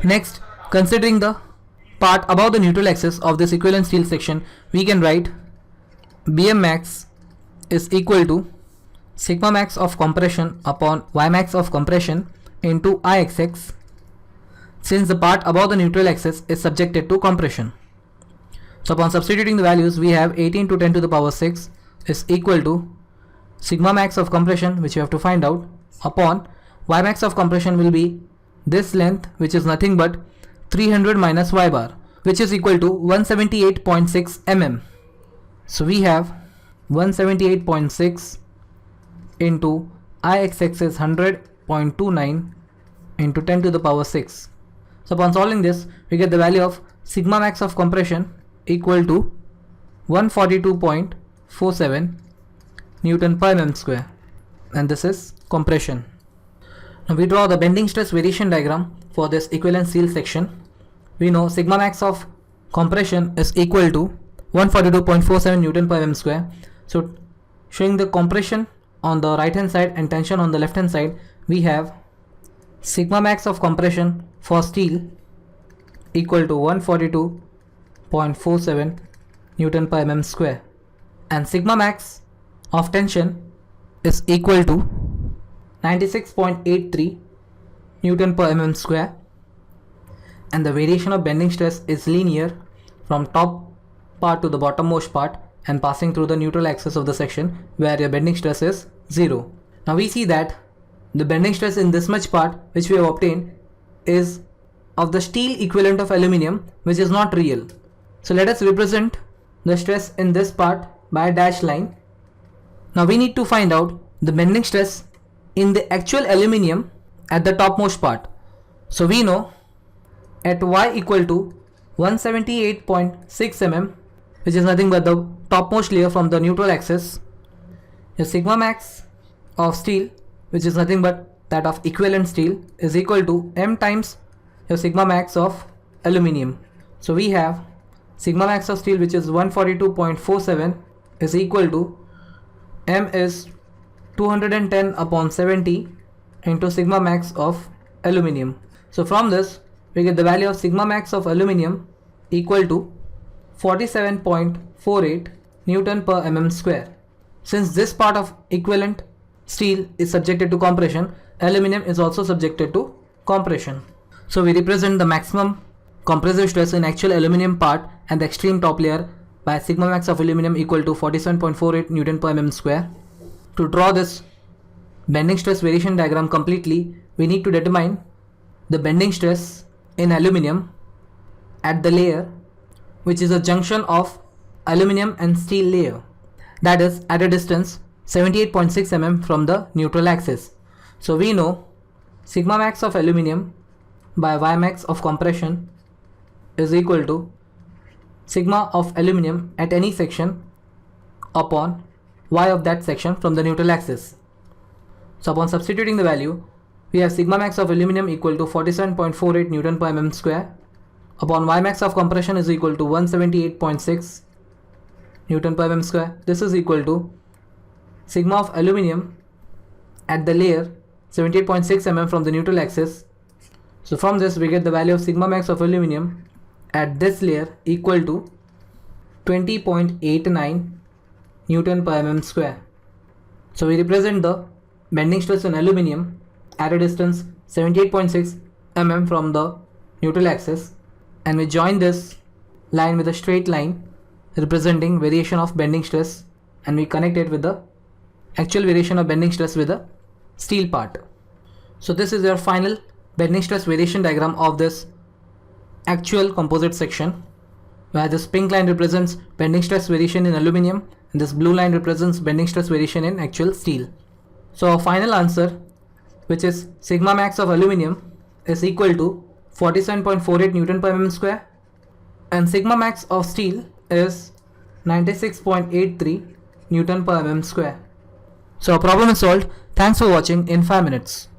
Next, considering the part above the neutral axis of this equivalent steel section, we can write Bm max is equal to sigma max of compression upon y max of compression into Ixx, since the part above the neutral axis is subjected to compression. So upon substituting the values, we have 18 to 10 to the power 6 is equal to sigma max of compression, which you have to find out, upon y max of compression will be this length, which is nothing but 300 minus y bar, which is equal to 178.6 mm. So we have 178.6 into Ixx is 100.29 into 10 to the power 6. So upon solving this, we get the value of sigma max of compression equal to 142.47 Newton per mm square, and this is compression. Now we draw the bending stress variation diagram for this equivalent steel section. We know sigma max of compression is equal to 142.47 Newton per mm square. So showing the compression on the right hand side and tension on the left hand side, we have sigma max of compression for steel equal to 142.47 Newton per mm square, and sigma max of tension is equal to 96.83 Newton per mm square, and the variation of bending stress is linear from top part to the bottommost part and passing through the neutral axis of the section where your bending stress is 0. Now we see that the bending stress in this much part which we have obtained is of the steel equivalent of aluminium, which is not real. So let us represent the stress in this part by a dashed line. Now we need to find out the bending stress in the actual aluminium at the topmost part. So we know at y equal to 178.6 mm, which is nothing but the topmost layer from the neutral axis, your sigma max of steel, which is nothing but that of equivalent steel, is equal to m times your sigma max of aluminium. So we have sigma max of steel, which is 142.47, is equal to m is 210 upon 70 into sigma max of aluminium. So from this we get the value of sigma max of aluminium equal to 47.48 Newton per mm square. Since this part of equivalent steel is subjected to compression, aluminium is also subjected to compression. So we represent the maximum compressive stress in actual aluminium part and the extreme top layer by sigma max of aluminium equal to 47.48 Newton per mm square. To draw this bending stress variation diagram completely, we need to determine the bending stress in aluminium at the layer, which is a junction of aluminium and steel layer, that is at a distance 78.6 mm from the neutral axis. So we know sigma max of aluminium by y max of compression is equal to sigma of aluminium at any section upon y of that section from the neutral axis. So upon substituting the value, we have sigma max of aluminium equal to 47.48 Newton per mm square upon y max of compression is equal to 178.6 Newton per mm square. This is equal to sigma of aluminium at the layer 78.6 mm from the neutral axis. So from this we get the value of sigma max of aluminium at this layer equal to 20.89 Newton per mm square. So we represent the bending stress in aluminium at a distance 78.6 mm from the neutral axis, and we join this line with a straight line representing variation of bending stress, and we connect it with the actual variation of bending stress with the steel part. So this is your final bending stress variation diagram of this actual composite section, where this pink line represents bending stress variation in aluminium and this blue line represents bending stress variation in actual steel. So our final answer, which is sigma max of aluminium, is equal to 47.48 Newton per mm square, and sigma max of steel is 96.83 Newton per mm square. So our problem is solved. Thanks for watching in 5 minutes.